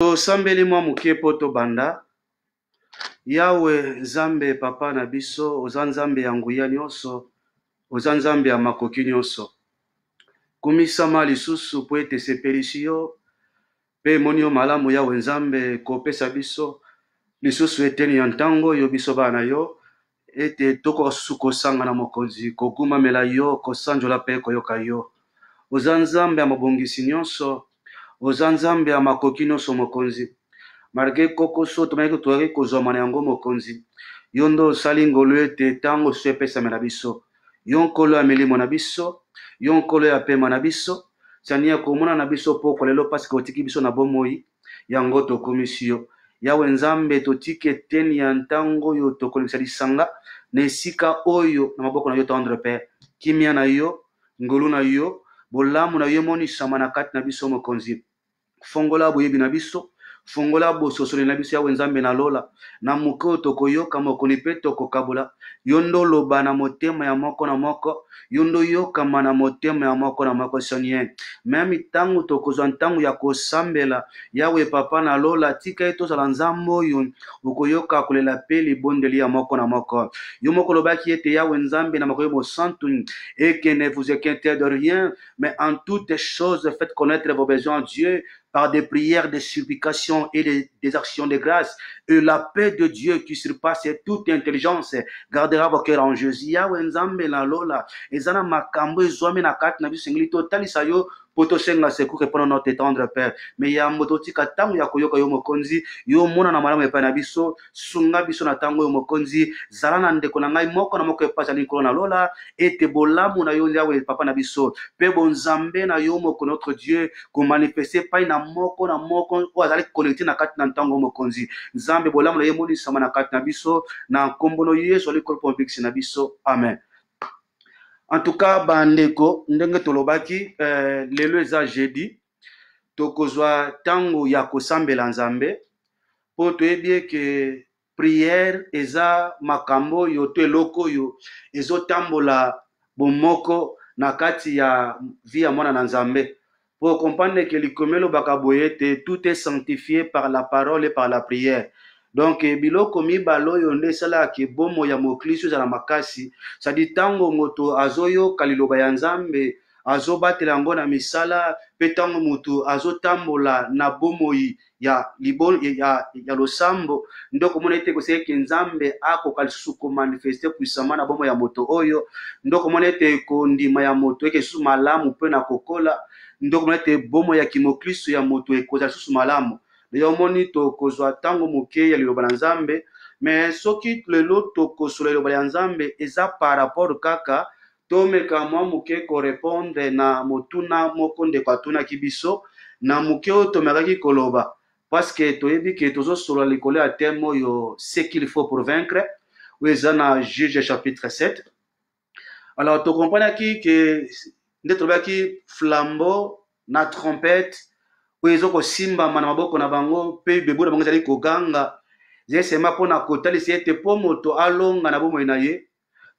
Tosambeli mwa muke poto banda. Yawe Nzambe papa na biso, oza Nzambe ya nguya nyonso, oza Nzambe ya makoki nyonso. Kumisama lisusu po ete sepelisi yo, pe moni yo malamu Yawe Nzambe kopesa biso, lisusu eteni ya ntango yo biso bana yo, ete toko susu kosanga na mokonzi, kogumamela yo, kosanjola pe koyoka yo. Oza Nzambe ya mabongisi nyonso, oza Nzambe ya makoki nyonso mokonzi. Marke koko so tomayeki toyaki kozwama na yango mokonzi. Yo ndo osali ngolu ete tango so epesama na biso. Yo nkolo ya milimo na biso, yo nkolo ya pema na biso, sani ya komona na biso poko lelo pasika otiki biso na bomoi, yango tokomisi yo. Yawe Nzambe totiki eteni ya ntango yo tokolekisa lisanga, na esika oyo na maboko na yo tendre père. Kimia na yo, ngolu na yo, bolamu na yo monisama na kati na biso mokonzi. Fongola boyebi na biso, fongola bososoli na biso Yawe Nzambe na lola, na muko tokoyoka mokoni pe tokokabola, yondo loba na motema ya moko na moko, yondo yokama na motema ya moko na moko Seigneur. Memi tangu tokozwa ntango ya kosambela Yawe papa na lola, tika etozala Nzambe oyo ukoyoka kolela pe libondeli ya moko na moko. Yo moko lobaki ete Yawe Nzambe na makoyo mosantu, et que ne vous inquiétez de rien, mais en toutes choses faites connaître vos besoins à Dieu par des prières, des supplications et des actions de grâce. Et la paix de Dieu qui surpasse toute intelligence gardera vos cœurs en Jésus. Yawe Nzambe na lola, ezana makambo ezwami na kati na biso ngili totalisa yo poto senga secours répondre notre tendre Père. Mais ya mototika tango ya koyoka yo mokonzi, yo mona na malamu epa na biso, sunga biso na tango yo mokonzi, zala na ndeko na ngai moko na moko epasa likolo na lola, ete bolamu na yo Yawe papa na biso, pe bonzambe na yo moko notre Dieu, ko manifester pa na moko o azali connecté na kati na ntango mokonzi. Nzambe bolamu na ye moni sama na kati na biso, na nkombono Yesu likolo po mpikisi na biso. Amen. En tout cas, bandeko, ndenge tolobaki, lelo eza jeudi, tokozwa tango ya kosambela Nzambe, po toyebi ke prière eza makambo yo to eloko yo ezotambola bomoko na kati ya vie ya mwana na Nzambe. Pour comprendre que likomelo bakaboyete, tout est sanctifié par la parole et par la prière. Donc biloko mibalo yo nde sala ke bomo ya mokristo za makasi, ça dit tango moto azoyo kaliloba ya Nzambe, azobatela ngo na misala, pe tango moto azotambola na bomoi ya libol ya losambo, ndoko mona ete ko seke Nzambe ako kalisusu ko manifester puissamment na bomo ya moto oyo, ndoko mona ete ko ndima ya moto eke susu malamu pe na kokola, ndoko mona ete bomo ya kimokristo ya moto ekoza susu malamu. Leyo moni tokozwa tango moke ya liloba na Nzambe, mais soki lelo tokosola liloba ya Nzambe eza par rapport kaka tomeka mwa moke ko répondre na motuna moko ndeko atunaki biso na moke oyo tomekaki koloba, parce que toyebi ke tozosola likolo ya teme oyo ce qu'il faut pour vaincre, oyo eza na Juge chapitre 7. Alors tokompanaki ke nde tolobaki flambeau na trompette oyo ezoko simbama na maboko na bango, pe bebo na bango ezali koganga, sema mpona kotalisa ete po moto alonga na bomoi na ye.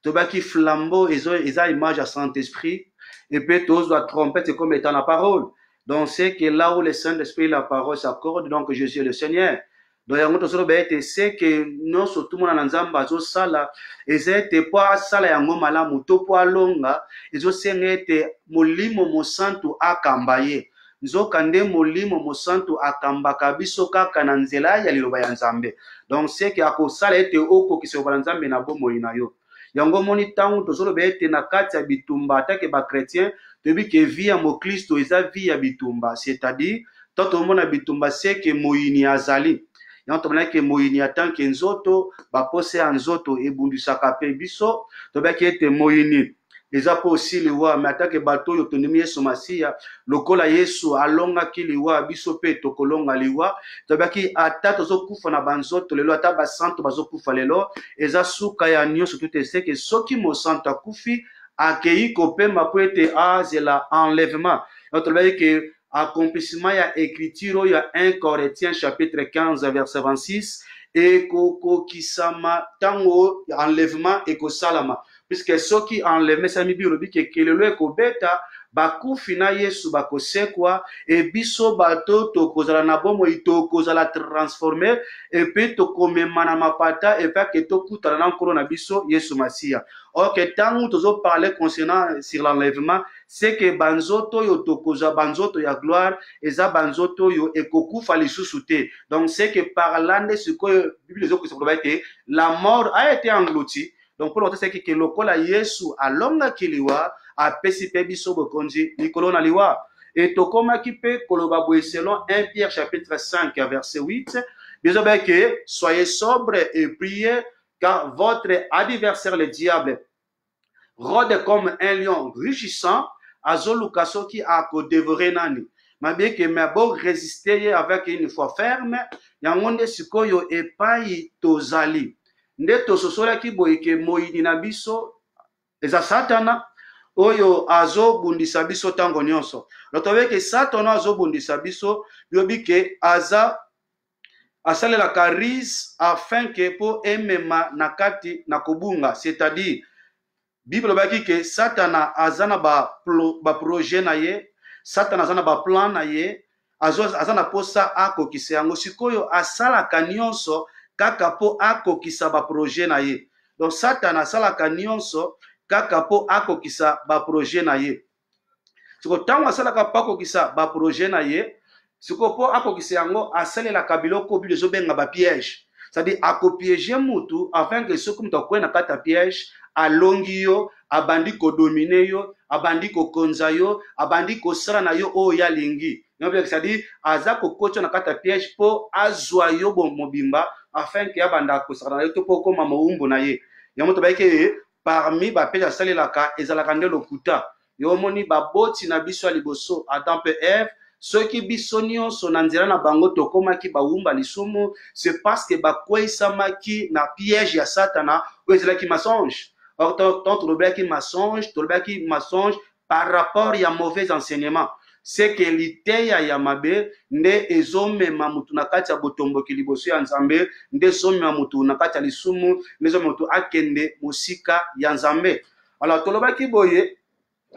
Tobaki flambeau eza image à Saint-Esprit, et puis tozwa trompette comme étant la parole. Donc c'est que là où le Saint-Esprit et la parole s'accordent, donc Jésus est le Seigneur. Donc yango tosolo ba ete c'est que non surtout mona na Nzambe azosala ezete po asala yango malamu to po alonga ezosenga ete molimo mosantu akamba ye. Nzoka nde molimo mosantu akambaka biso kaka na nzela ya liloba ya Nzambe. Donc c'est que akosala ete okokisa liloba ya Nzambe na bomoi na yo. Yango moni tango tozolo be ete na kati ya bitumba atake ba chrétien tobi ke vie ya mokristo eza vie ya bitumba, c'est-à-dire toto mona bitumba c'est que moyini azali. Yango tomona ke moyini atanke nzoto ba pose ya nzoto ebundisaka pe biso, tobaki ete moyini eza po aussi liwa, mais atake bato yo tondimi Yesu Masiya lokola Yesu alongaki liwa biso pe tokolonga liwa, tobaki ata tozokufa na banzoto lelo, ata basanto bazokufa lelo, eza suka ya nyonso tout ese ke soki mosanto akufi akei kopemba po ete azela enlèvement. Donc tobaki ke accomplissement ya écriture ya 1 Corinthiens chapitre 15 verset 26 et kokokisama tango enlèvement et kosalama, puisque ceux qui enlèvent ça mi biolobi que kelelo ekobeta bakufi na Yesu bakosekwa et biso bato tokozala na bomoi tokozala transformer et puis tokomema na mapata et puis que tokutana na nkolo na biso Yesu Masia. Or que tant tozo parler concernant sur l'enlèvement, c'est que banzoto yo tokozwa banzoto ya gloire eza banzoto yo ekokufa lisusu te. Donc c'est que par là nde sikoyo Bible zo koloba que la mort a été engloutie. Donc pour l'autre c'est que lokola Yesu alonga kiliwa a pesi pe biso bokonzi likolo na liwa. Et tokoma ki pe koloba boye selon 1 Pierre chapitre 5 verset 8, biso ba que soyez sobres et priez car votre adversaire le diable rôde comme un lion rugissant azoluka soki ako dévorer nani. Mabie que mabo résister avec une foi ferme yango nde sikoyo epai tozali. Nde tososolaki boye ke moyini na biso eza satana oyo azobundisa biso tango nyonso. Lotobe ke satana azobundisa biso yobi ke aza asalela karise afin que po emema nakati na kobunga, c'est-à-dire Bible baki ke satana azana ba projet na ye, satana azana ba plan na ye, azana posa akokisa yango sikoyo asalaka nyonso kaka po akokisa ba projet na ye. Donc satana asalaka nyonso kaka po akokisa ba projet na ye. Siko tango asalaka pa akokisa ba projet na ye, siko po akokisa yango asalela kabiloko Bible ezobenga ba piège. C'est-à-dire akopiéger mutu afin que soki mutu akwena kata piège alongi yo, abandi ko dominer yo, abandi ko konza yo, abandi ko sala na yo o ya lingi. C'est-à-dire aza ko kocho na kata piège po azwa yo bon mobimba afin que abanda ko sala na yo to po koma moumbo na ye. Yango to baike parmi ba peja salelaka ezalaka nde lokuta. Yo moni ba boti na biso liboso Adam pe Eve. Ceux qui bisonio son nzela na bango tokomaki baumba lisumu, c'est parce que bakwesamaki na piège ya satana ou ezalaki mensonge. Or tant tolobaki mensonge par rapport ya mauvais enseignement. C'est que liteya ya mabe nde ezomema mutu na kati ya botomboki liboso ya Nzambe, nde ezomema mutu na kati ya lisumu, nde ezomema mutu akende musika ya Nzambe. Alors tolobaki boye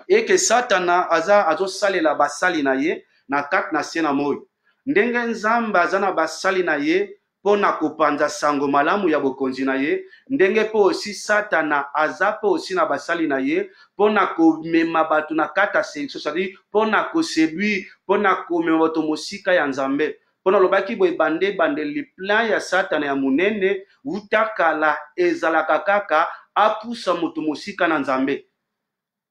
et que satana azosalela basali na ye na kat na sena moi. Ndenge Nzambe azana basali na ye pona kopanza sango malamu ya bokonzi na ye, ndenge po aussi satana aza po aussi na basali na ye pona komema bato na kata séduction, c'est-à-dire pona ko séduire, pona komema bato mosika ya Nzambe. Pona lobaki boye bande li plan ya satana ya munene utakala ezalaka kaka apusa moto mosika na Nzambe.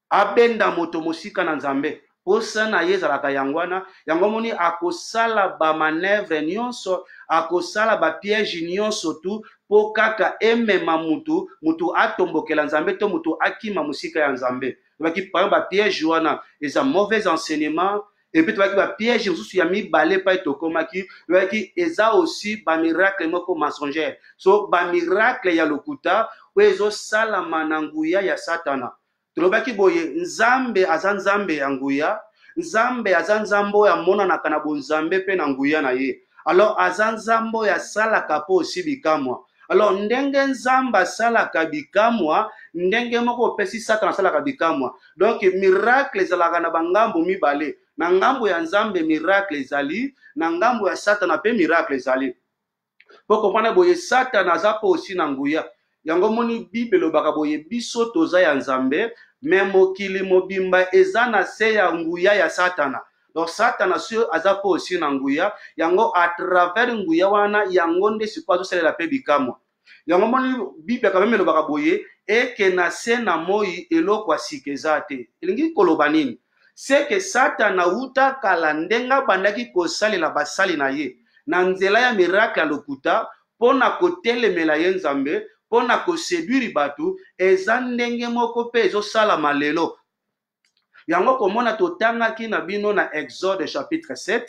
Abenda moto mosika na Nzambe. Posa na ye zalaka yangwana, yango moni akosala ba manevre nyonso, akosala ba piège nyonso tu po kaka emema mutu atombokela Nzambe to mutu akima musika ya Nzambe. Baki par ba piège wana eza mauvais enseignement et puis baki ba piège mususu ya mibale pa etokomaki, baki eza aussi ba miracle moko mensongère. So ba miracle ya lokuta wezo sala mananguya ya satana. Tulobaki boye Nzambe aza Nzambe ya nguya, Nzambe aza Nzambo ya mona na kana bonzambe pe na nguya na ye. Alors aza Nzambo ya salaka po aussi bikamwa. Alors ndenge Nzamba salaka bikamwa, ndenge moko pesi satana salaka bikamwa. Donc miracle ezalaka na bangambo mibale. Na ngambo ya Nzambe miracle ezali, na ngambo ya satana pe miracle ezali. Po comprendre boye satana aza po aussi na nguya. Yango moni Bible lobaka boye biso toza ya Nzambe, mais mokili mobimba eza na se ya nguya ya satana. Donc satana sio aza po aussi na nguya, yango à travers nguya wana yango nde siko azosalela pe bikamwa. Yango moni Bible quand même lobaka boye eke na se na moi eloko asikeza te. Elingi koloba nini? C'est que satana uta kala ndenga bandaki kosalela basali na ye. Na nzela ya miracle ya lokuta pona kotelemela ye Nzambe, pona ko séduire batu eza ndenge moko pe ezosala malelo. Yango komona totangaki na bino na Exode chapitre 7,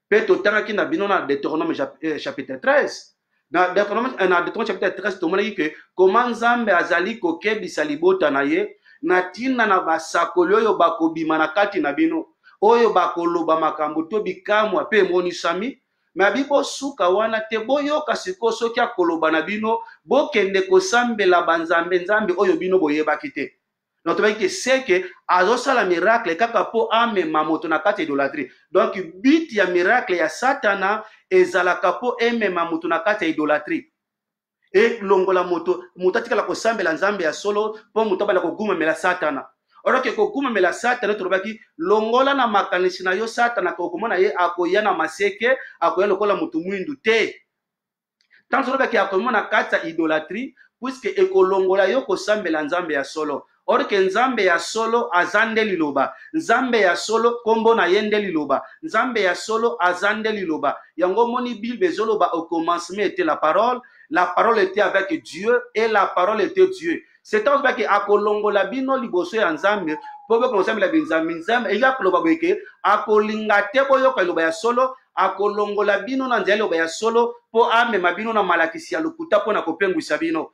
pe totangaki na bino na Deutéronome chapitre 13. Na Deutéronome chapitre 13 tomonaki ke comment Nzambe azali kokebisa libota na ye na tina na basakoli oyo bakobima na kati na bino, oyo bakoloba makambo to bikamwa pe monisami. Mais bibo suka wana te boyoka siko soki akoloba na bino bokende kosambela banzambe nzambe oyo bino boyebaki te. Donc c'est que azosa la miracle kaka po ame mamoto na kati idolâtrie. Donc but ya miracle ya Satana ezalaka po eme mamoto na kati idolâtrie. Et longola moto mutatika la kosambela nzambe ya solo po muto bala koguma mela Satana. Ora ke koguma mela Satana tolobaki longola na makanisi na yo Satana ko komona ye akoya na maseke akoya lokola mutu mwindu te. Tant tolobaki akomona kati idolâtrie puisque ekolongola yo kosambela nzambe ya solo. Or que nzambe ya solo azande liloba, nzambe ya solo kombo na yende liloba, nzambe ya solo azande liloba. Yango moni Bible zoloba au commencement était la parole était avec Dieu et la parole était Dieu. C'est en fait que akolongo la bino liboso ya nzambe, pobe konsambe la binzambe, nzambe ila koloba bweke akolinga te boyo ka liloba ya solo, akolongo la bino na nzela liloba ya solo po ame mabino na malakisi ya lokuta po na kopengwisa bino.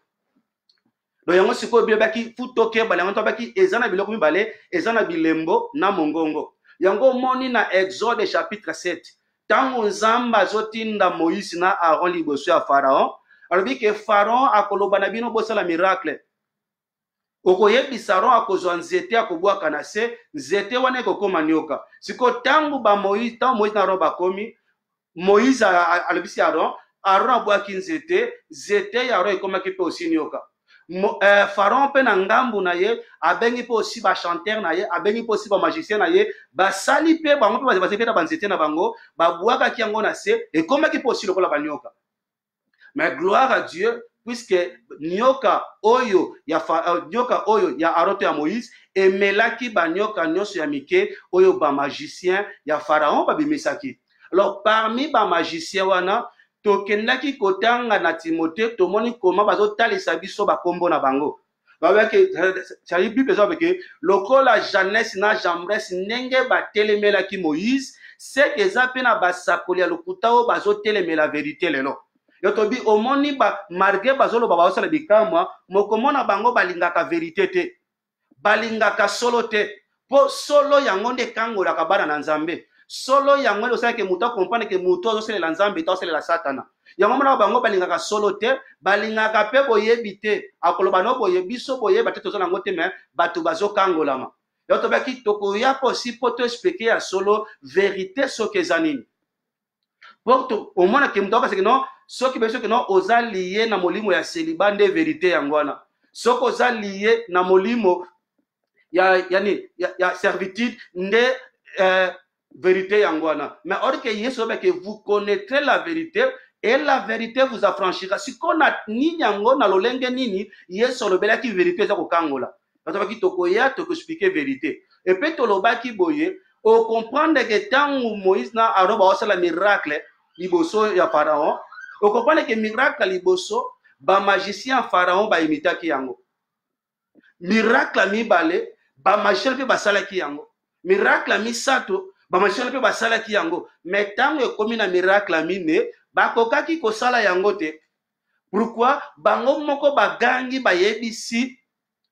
Donc yango siko bilobaki futoke balango tobaki ezana biloko mibale ezana bilembo na mongongo. Yango moni na Exode chapitre 7. Tango nzamba zotinda Moïse na Aaron liboso ya Pharaon, alobi ke Pharaon akoloba na bino bosala miracle. Okoyebisa Aaron akozwa nzete akobwaka na se, nzete wana ekokoma nyoka. Siko tango ba Moïse, tango Moïse na Aaron bakomi, Moïse alobisi Aaron, Aaron abwaki nzete, nzete ya Aaron ekomaki pe osi nyoka. Pharaon pe na ngambu na ye abengi pe aussi ba chanteur na ye abengi pe aussi ba magicien na ye basali pe bango pe bazepeta banzete na bango babwaka ki yango na se ekomaki pe aussi lokola banyoka. Mais gloire à Dieu puisque nyoka oyo ya Aaron ya Moïse emelaki banyoka nyonso ya mike oyo ba magicien ya Pharaon babimisaki. Alors parmi ba magicien wana tokendaki kotanga na Timothée tomoni koma bazotalisa biso bakombo na bango. Babeke ça Bible ça que lokola Janès na Jambres ndenge batelemelaki Moïse c'est que za pe na basakoli ya lokuta o bazotelemela vérité lelo. Yotobi omoni ba marge bazolo ba basala bikamwa mokomona bango balingaka vérité te. Balingaka solo te. Po solo yango nde kangola kabana na Nzambe. Solo yango lo sala ke muto comprendre ke muto azoselela Nzambe to azoselela Satana. Yango mona bango balingaka solo te, balingaka pe boyebi te. Akoloba no boyebiso boyeba te tozana ngote me batu bazokangolama. Yo to baki tokoya posi poto expliquer ya solo vérité soki zanini. Porto au moins ke muto parce que non soki beso ke non oza lié na molimo ya célibat nde vérité yangwana. Soko oza lié na molimo ya servitude nde vérité yangwana. Mais or que Yesu que vous connaîtrez la vérité et la vérité vous affranchira. Si qu'on a ni yango na lolenge nini Yesu lobela ki vérité za ko kangola. Parce que tokoya toko expliquer vérité. Et puis to lobaki boye o comprendre que tant Moïse na Aaron ba osala miracle liboso ya Pharaon, o comprendre que miracle liboso ba magicien Pharaon ba imitaki yango. Miracle mi balé ba magicien pe basala ki yango. Miracle mi sato ba magicien pe basala ki yango. Mais tant ekomi na miracle mine bakokaki kosala yango te. Pourquoi bango moko bagangi bayebisi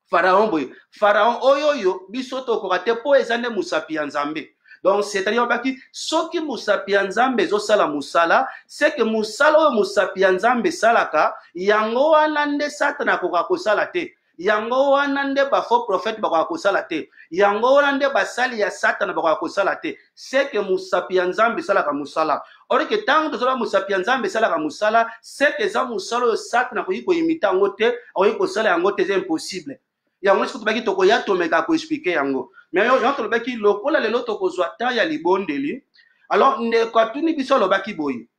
Pharaon boy. Pharaon oyoyo biso to kokate po ezane musapi ya Nzambe. Donc c'est-à-dire baki soki musapi ya Nzambe zo sala musala, c'est que musala o musapi ya Nzambe salaka yango wana nde Satana koka kosala te. Yango wana nde ba faux prophète bakoka kosala te. Yango wana nde basali ya Satana bakoka kosala te. C'est que musapi ya Nzambe salaka musala. Or que tant de cela musapi ya Nzambe salaka musala, c'est que za musala o Satana ko yiko imita ngote, o yiko sala ngote c'est impossible. Yango siku tobaki toko ya tomeka ko expliquer yango. Mais yo tobaki lokola lelo toko zwata ya libondeli. Alors nde kwa tuni biso lobaki boyi.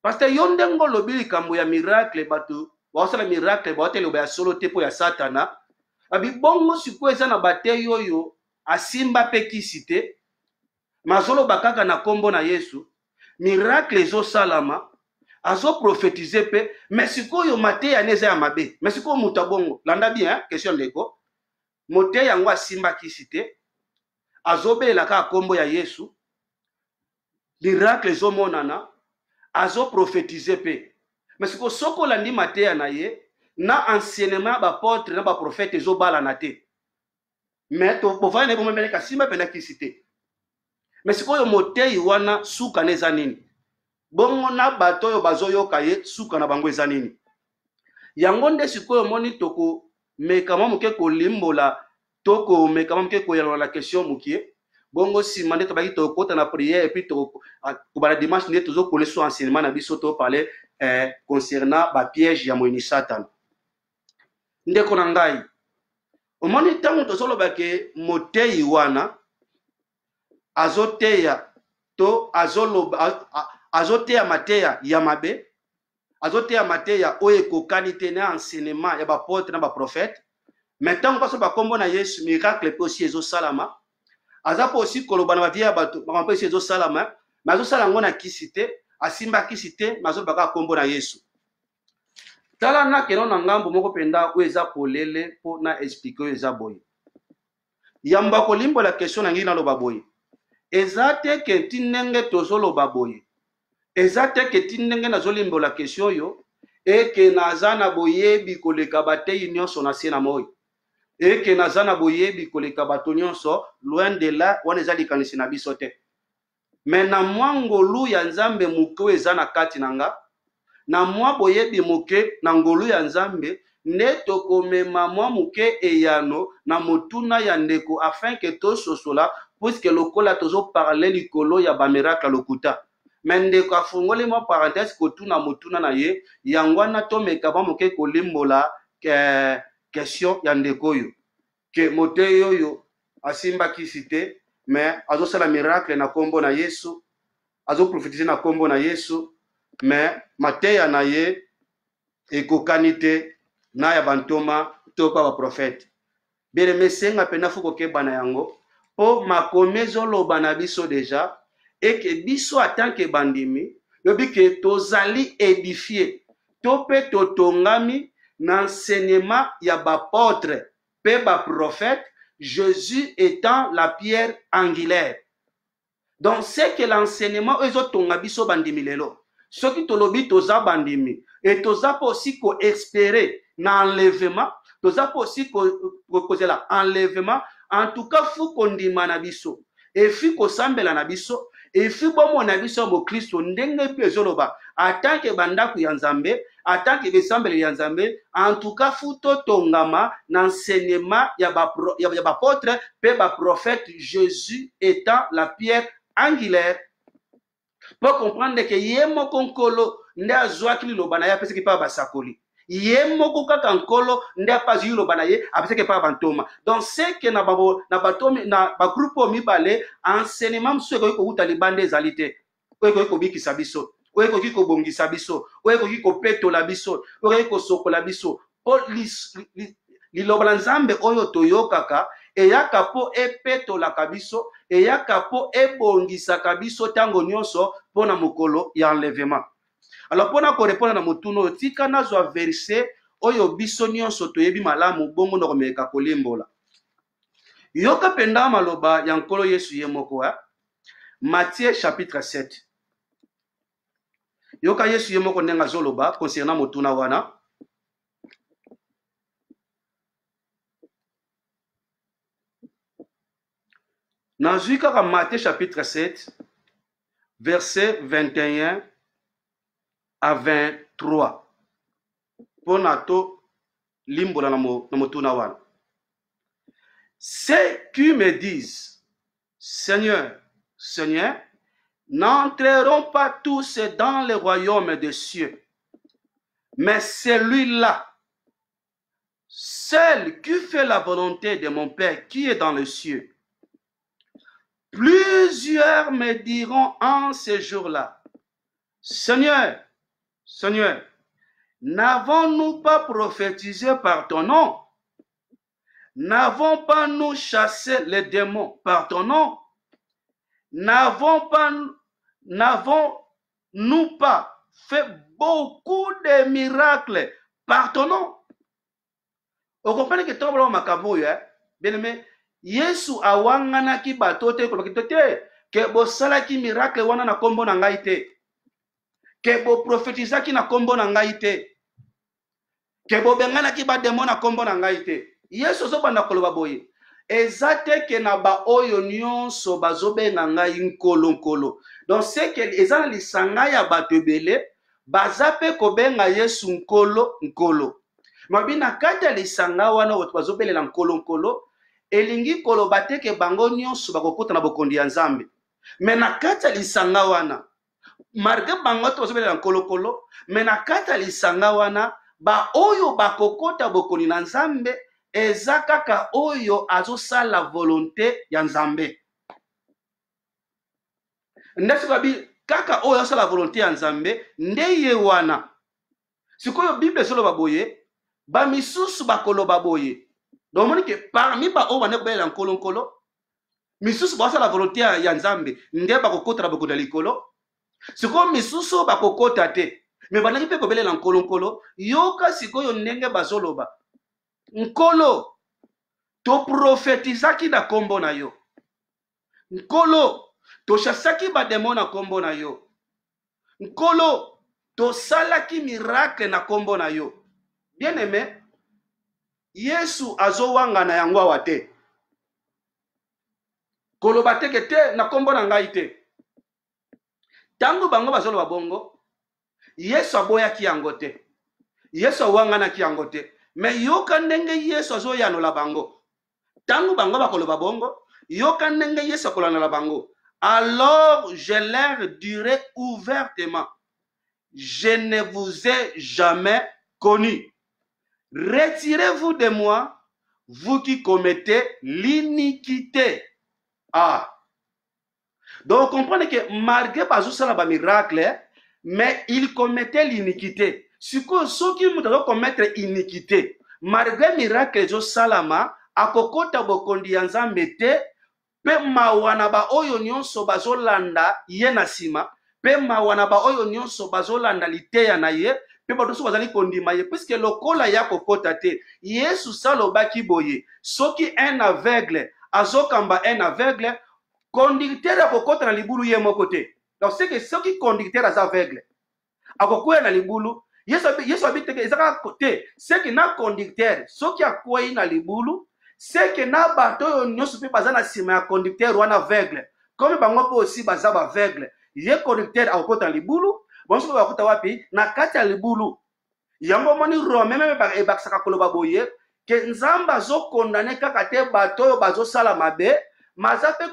Parce que yonde ngo lobili kambo ya miracle batu wasala miracle baotele ba solo tepo ya Satana. Abi bongo siku eza na bate yoyo asimba pe kisite. Mazolo bakaka na kombo na Yesu. Miracle zo salama. Azo prophétiser pe mais sikoyo mate ya neza ya mabe mais sikoyo mutabongo landa bien question ndeko mote yango asimba kisite azobela ka kombo ya Yesu miracle zo monana azo prophétiser pe mais sikoyo soko landi mate ya na ye na enseignement ba apôtre na ba prophète zo bala na te mais to pofana ne bomele ka simba pe na kisite mais sikoyo mote wana suka neza nini bongo na bato yo bazoyoka ye suka na bango eza nini yango nde sikoyo moni toko mekama moke kolimbola toko mekama moke koyalola la question mokie bongo nsima nde tobaki tokota na prière et puis kobala dimanche nde tozokola so enseignement na biso toparle concernant bapiège ya moyini satana. Ndeko na ngai omoni ntango tozoloba ke motei wana azoteya to azoteya mateya ya mabe, azoteya mateya oyo ekokani te na enseignement ya bapotre na baprofete, mais ntango baso bakombo na Yesu miracle mpe osi ezosalama, aza mpe osi koloba na bavie ya bato makambo mpe esi ezosalama, me azosala yango na kisi te, asimba kisi te, me azolobaka akombo na Yesu. Tala nakeno na ngambo moko mpenza oyo eza polele mpo na explike oyo eza boye. Yamba kolimbola question na ngai naloba boye. Eza te ke ti ndenge tozoloba boye, eza te ke ti ndenge nazolimbola question oyo eke naza na boyebi koleka batei nyonso na se na moi, eke naza na boyebi koleka bato nyonso, loin de là wana eza likanisi na biso te. Me na mwa ngolu ya nzambe moke oyo eza na kati na nga, na mwa boyebi moke na ngolu ya nzambe nde tokomema mwa moke eyano na motuna ya ndeko afin ke tososola puisque lokola tozoparle likolo ya bamiracle lokuta. Me ndeko afungoli mwa parenthèse kotuna motuna na ye, yango wana tomeka mwa moke kolimbola question ya ndeko oyo ke motei oyo asimba kisi te, me azosala miracle na kombo na Yesu, azoprofetize na kombo na Yesu, me mateya na ye ekokani te na ya bantoma to pa baprofete. Bele mesenga pena fuko keba na yango po makomi ezoloba na biso deja eke biso atanke bandimi yobi ke tozali édifié to pe totongami na enseignement ya bapotre pe baprofete, Jésus étant la pierre angulaire. Donc c'est que l'enseignement ezotonga biso bandimi lelo soki tolobi toza bandimi et toza po aussi ko espérer na enlèvement, toza po aussi ko kozela enlèvement, en tout cas fu kondima na biso et fi ko sambela na biso et fi bomo na biso bo Kristo ndenge pe zoloba atanke bandaku ya Nzambe, atanke besambele ya Nzambe, en tout cas fu to tongama na enseignement ya bapotre pe baprofète, Jésus étant la pierre angulaire. Pour comprendre que yemoko nkolo nde azwaki liloba na ye apesaki pa basakoli, yemoko kaka nkolo nde apazwi liloba na ye apesaki pa bantoma. Donc c'est que na bagroupe mibale enseignement mosusu ekoki kowuta libanda ezali te, oyo ekoki kobikisa biso, oyo ekoki kobongisa biso, oyo ekoki kopetola biso, oyo ekoki kosokola biso. Po liloba na Nzambe oyo toyokaka eyaka po epetolaka biso, eyaka po ebongisaka biso tango nyonso pona mokolo ya enlèvement. Alors pona ko répondre na motuno tika nazwa verset oyo biso nyonso toyebi malamu bongo na komeka kolimbola. Yoka penda maloba ya nkolo Yesu ye moko ya Matthieu chapitre 7. Yoka Yesu ye moko ndenga zoloba concernant motuna wana. Nazwi kaka Matthieu chapitre 7 verset 21 à 23 pona to limbola na motuna wana. Ceux qui me disent Seigneur, Seigneur, n'entreront pas tous dans le royaume des cieux, mais celui-là, seul qui fait la volonté de mon Père qui est dans les cieux. Plusieurs me diront en ce jour-là, Seigneur, Seigneur, n'avons-nous pas prophétisé par ton nom? N'avons pas nous chassé les démons par ton nom? N'avons-nous pas fait beaucoup de miracles par ton nom? Vous comprenez que tout le monde m'a bien aimé. Yesu awanganaki bato te kolobaki te ke bosalaki miracle wana na kombo na ngai te, ke bo prophétisaki na kombo na ngai te, ke bo benganaki ba démon na kombo na ngai te. Yesu zobanda koloba boye eza te ke na ba oyo nyonso bazobenga ngai nkolo nkolo. Donc c'est que eza na lisanga ya bato ebele baza pe kobenga Yesu nkolo nkolo. mabi na kati ya lisanga wana bato bazobelela nkolo elingi koloba te ke bango nyonso bakokota na bokondi ya Nzambe. Me na kati ya lisanga wana malgré bango to bazobelela nkolo me na kati ya lisanga wana ba oyo bakokota bokondi na Nzambe eza kaka oyo azosala volonté ya Nzambe. Ndesi babi kaka oyo azosala volonté ya Nzambe nde ye wana. Sikoyo Bible ezoloba boye ba misusu bakoloba boye. Donc moni ke parmi ba oyo bane kobelela nkolo misusu basala volonté ya Nzambe nde bakokota na bokondi ya likolo. Sikoyo misusu bakokota te me banaki mpe kobelela nkolo yoka sikoyo ndenge bazoloba nkolo to profetizaki na kombo na yo, nkolo to chasaki bademo na kombo na yo, nkolo to salaki miracle na kombo na yo. Bien aimé, Yesu azowanga na yango awa te. Koloba teke te na kombo na ngai te. Tango bango bazoloba bongo, Yesu aboyaki yango te. Yesu awanganaki yango te. Me yoka ndenge Yesu azoyanola bango. Tango bango bakoloba bongo, yoka ndenge Yesu akolanola bango. Alors je leur dirai ouvertement, je ne vous ai jamais connu. Retirez-vous de moi, vous qui commettez l'iniquité. Ah. Donc comprenez que malgré pas ça la miracle, mais il commettait l'iniquité. Ce qui m'a commettre iniquité, malgré miracle zo salama, akokota bokondi ya Nzambe te, pe mawana ba oyo nyonso bazolanda ye na sima, pe mawana ba oyo nyonso bazolanda liteya na ye, pe badoso bazali kondima ye, puisque lokola ya kokota te, Yesu salobaki boye, soki un aveugle, azokamba un aveugle, conducteur akokota na libulu ye moko te. Donc c'est que soki conducteur az aveugle, akokuya na libulu, Yesu abiteke ezaka te, c'est que na conducteur, soki akwei na libulu, c'est que na bato yo nyonso pe baza na sima ya conducteur wana aveugle. Comme bango pe aussi baza ba aveugle, ye conducteur akokota na libulu, bonso bakota wapi na kati ya libulu. Yango moni Rome meme ebakisaka koloba boye ke Nzambe azokondane kaka te bato oyo bazosala mabe, maza pe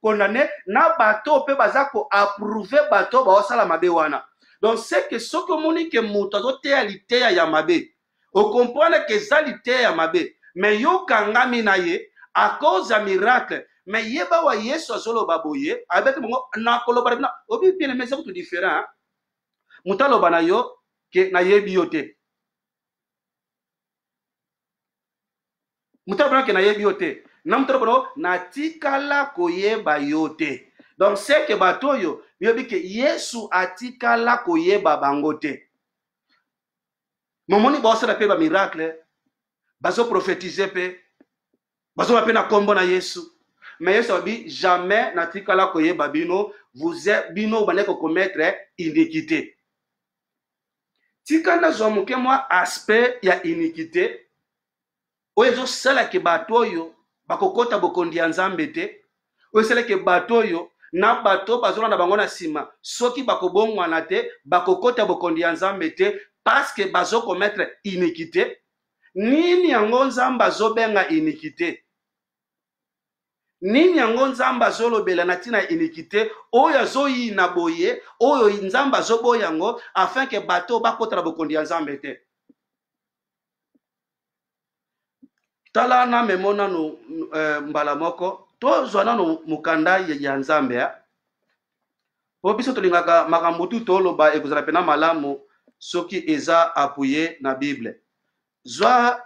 kondane na bato pe baza koapprouve bato baosala mabe wana. Donc c'est que soki omoni ke moto azoteya liteya ya mabe, okomprendre ke eza liteya ya mabe, mais yo kangami na ye à cause ya miracle, mais yeba wa Yesu azoloba boye abeki mongo na koloba na obi bien mais c'est tout différent. Mutaloba na yo ke na yebi yo te. Mutaloba ke na yebi yo te. Na mutaloba na tikala koyeba yo te. Donc c'est que bato yo yobi ke Yesu atikala koyeba bango te. Momoni bosala pe ba miracle, bazo prophétiser pe, bazo pe na kombo na Yesu. Mais Yesu abi jamais natikala koyeba bino, vous êtes bino bane ko commettre iniquité. Tika na zo moke moi aspect ya iniquité, oyo sala ke bato yo bakokota bokondi ya Nzambe te, oyo sala ke bato yo na bato bazola na bango na sima, soki bakobongwana te, bakokota bokondi ya Nzambe te, parce que bazo commettre iniquité. Nini yango Nzambe azobenga iniquité? Nini yango Nzambe azolobela na tina iniquité oyo azoyi na boye oyo Nzambe azoboya yango afin que bato bakota na bokondi ya Nzambe te? Tala na memona no mbala moko tozwa nano mukanda ya Nzambe ya po biso tolingaka makambo tu toloba ekozala pena malamu soki eza appuyé na Bible. Zwa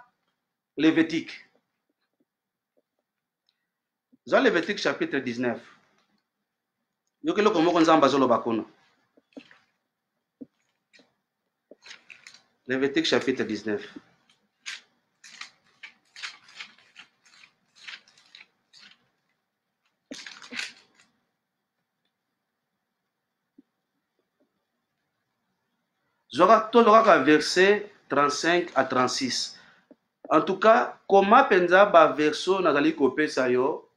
Lévitique. Zwa Lévitique chapitre 19. Yokelo komoko Nzambe azoloba kuna. Lévitique chapitre 19. Zora verset 35 à 36. En tout cas, comment penza ba verso nazali kopesa yo,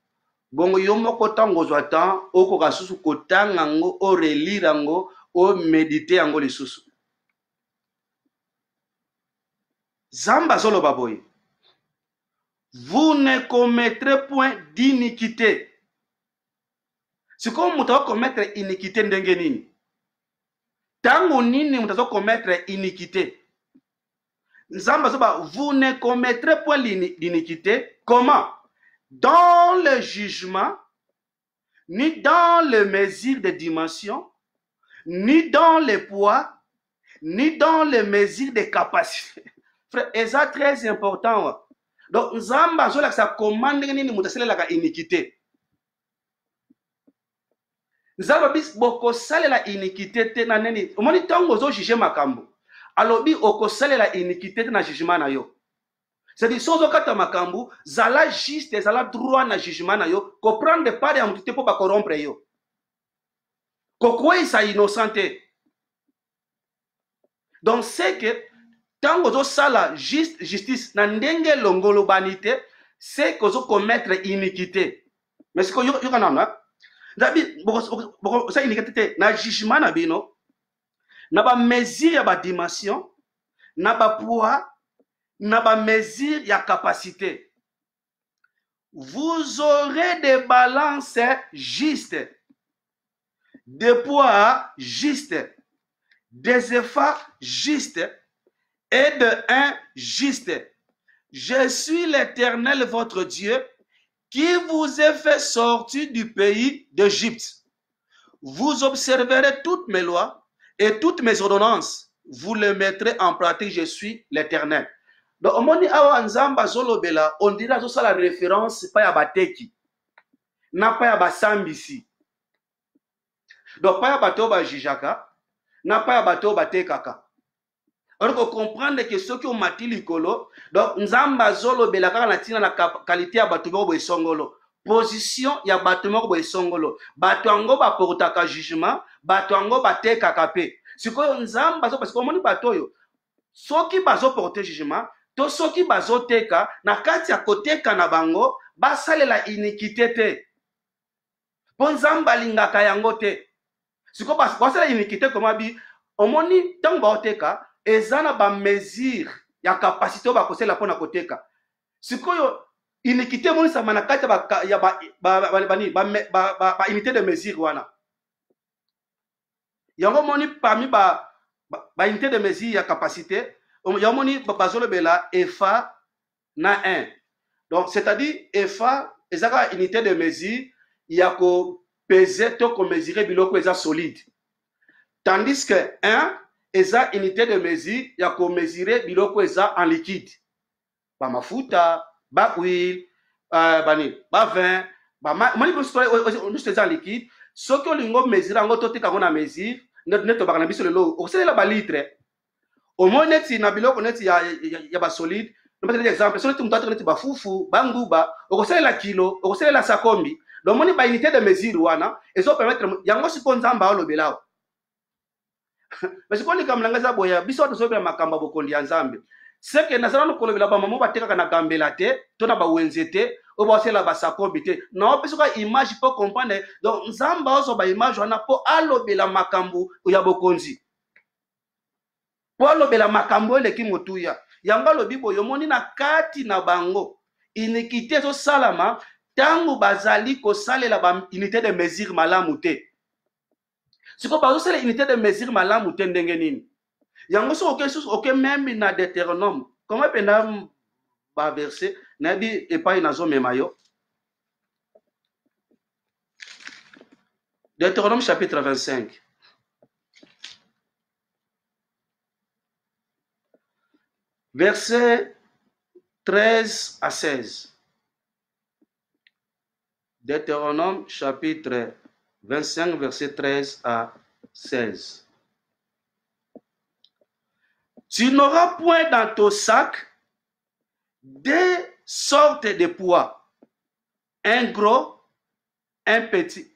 bongo yo moko tango zwa tan oko kasusu kotanga ngo o relire ngo o méditer ngo lisusu. Zamba zolo baboy. Vous ne commettrez point d'iniquité. C'est comme vous commettre iniquité ndenge nini. Tango nini vous commettre iniquité. Zamba zoba, vous ne commettrez point d'iniquité. Comment? Dans le jugement, ni dans le mesure de dimension, ni dans le poids, ni dans le mesure de capacité. Frère, et ça très important. Donc, Zamba zola sa commande nini mutasele la iniquité. Zamba bis boko sale la iniquité te na nini. Omoni tango zo juger makambo. Alobi oko sale la iniquité te na jugement na yo. C'est-à-dire, sozo kata makambu, zala juste, zala droit na jugement na yo, ko prendre part ya mutite po ba corrompre yo. Ko kwe sa innocenté. Donc, c'est que, tango zo sala justice na ndenge longolo banité, c'est que zo commettre iniquité. Mais c'est que yo kanam na. Dabi, boko sa iniquité te, na jugement na bino, na ba mesure ya ba dimension, na ba poids, na ba mesure ya capacité. Vous aurez des balances justes, des poids justes, des efforts justes et de un juste. Je suis l'Éternel votre Dieu qui vous ai fait sortir du pays d'Égypte. Vous observerez toutes mes lois et toutes mes ordonnances. Vous les mettrez en pratique. Je suis l'Éternel. Donc, on dit awa nzamba zolobela, on dirait que ça la référence pas ya bateki, na pas ya basambisi. Donc, pas ya bato ba jijaka, na pas ya bato batekaka. Alors qu'on comprend que ceux qui ont mati likolo, donc nzamba zolobela kaka na tina na qualité ya bato bo esongolo. Position ya bato bo esongolo. Bato ango ba portaka jugement, bato ango batekaka pe. Sikoyo nzamba zo parce que on dit bato yo, soki bazo porter jugement, to soki bazoteka na kati ya koteka na bango basalela iniquité te. Po nzamba lingaka yango te. Siko basala iniquité comme abi omoni tango baoteka ezana ba mesure ya capacité ba kosela pona koteka. Sikoyo iniquité moni sa na kati ya ba unité de mesure wana. Yango moni parmi ba unité de mesure ya capacité yamoni bazolo bela EFA na 1. Donc c'est-à-dire EFA ezaka unité de mesure ya ko peser to ko mesurer biloko eza solide. Tandis que 1 eza unité de mesure ya ko mesurer biloko eza en liquide. Ba mafuta, ba huile, bani, ba vin, ba mani ko nous eza en liquide. Soki olingo mesurer ngo to tika na mesure neto bakana biso lelo oselela ba litre. Au moins neti na biloko neti ya ba solide. Nous prenons exemple, si on a neti ba fufu, ba nguba, okoselela kilo, okoselela sakombi. Donc moni ba unité de mesure wana, ezo permettre yango siko nzamba olobelao. Mais siko ni kamlanga za boya, biso to sobela makamba bokondi ya nzambe. C'est que nazala no kolobela ba mamo bateka na gambela te, to na ba wenzete, o ba osela ba sakombi te. Non, biso ka image pour comprendre. Donc nzamba ozo ba image wana po alobela makambo ya bokonzi. Polo bela makambo eleki motuya yango lobi boyo moni na kati na bango iniquité zo salama tango bazali ko salela ba unité de mesure malamu te. Siko bazo sala unité de mesure malamu te ndenge nini yango so oke même na Deutéronome comment pena ba verset na bi epai nazo memayo Deutéronome chapitre 25. Versets 13 à 16. Deutéronome chapitre 25, verset 13 à 16. Tu n'auras point dans ton sac deux sortes de poids, un gros, un petit.